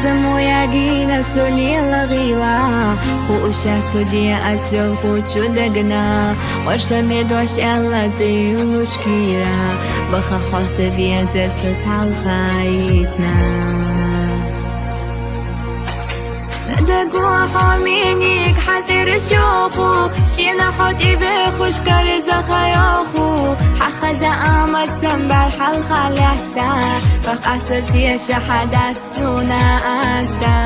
زموياقينا سولي لغيلا خوشا سودي أسدل خوشو دقنا ورشميد وش ألا زي المشكلة بخا حسبي زر ستع الخايتنا صدقوا حامينيك حتر شوخو شينا حوتي بخوش كارزا خياخو حخزا آمد سنبر حل خلحتا فقصرتي شحدات سونا أكتا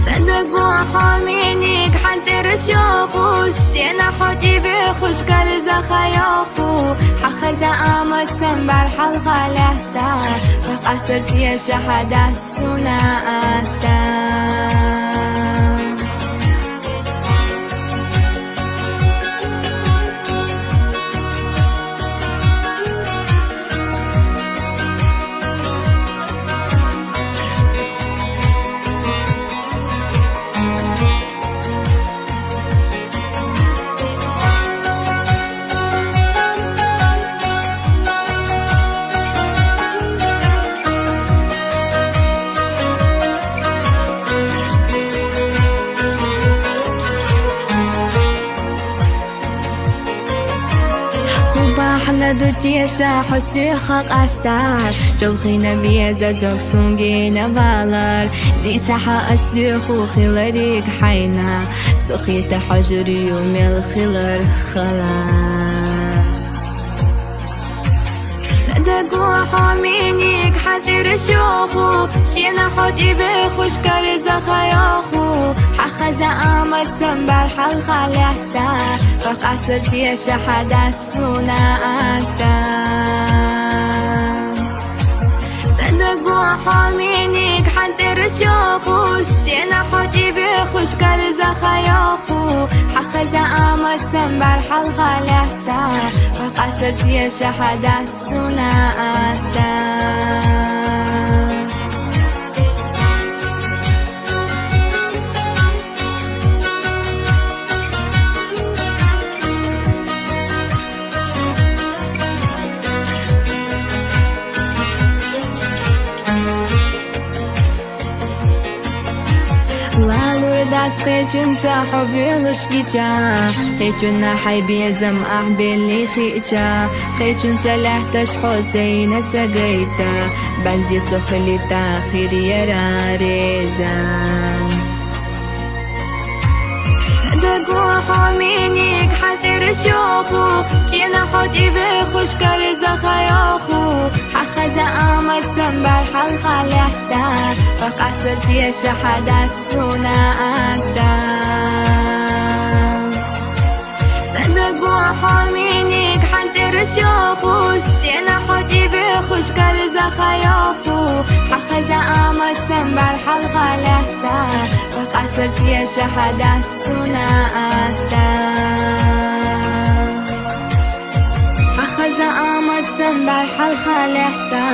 صدقوا حامينيك حتر شوخو شينا حوتي بخوش كارزا خياخو حخزا آمد سنبر حل خلحتا فقصرتي شحدات سونا أكتا احنا دوتي شاح السيخك استار جوخينا بيزا دوكسونجينا بالار دي تحا اسدوخو خلاريك حينا سقيت حجري يوم الخلر خلار صدقوا حامينيك حتر شوخو شينا حوتي بخوش كارزا خياخو حخزا آمد سنبر حل خلحتا فقصرتي شحدات سونا أكتا صدقوا حامينيك حتر شوخو شينا حوتي بخوش كارزا خياخو حخزا آمد سنبر حل خلحتا فقصرتي شحدات سونا أكتا داس خيجن حبي لشكيجا خيجن حيبي زم أحبي خيجا خيجن تلحتش حسين سقيتا بنزي سخلي تاخير يرا ريزان صدقوا حامينيك حتر شوخو شينا حوتي بخوش كارزا خياخو حخزا آمد سنبر حل خلحتا فقصرتي شحدات سونا أكتا صدقوا حامينيك حتر شوخو شينا حوتي بخوش كارزا خياخو حخزا آمد سنبر حل خلحتا فقصرتي شحدات سونا أكتا حخزا آمد سنبر حل خلحتا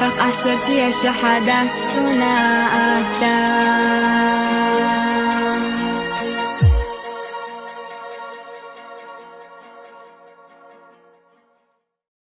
فقصرتي شحدات سونا أكتا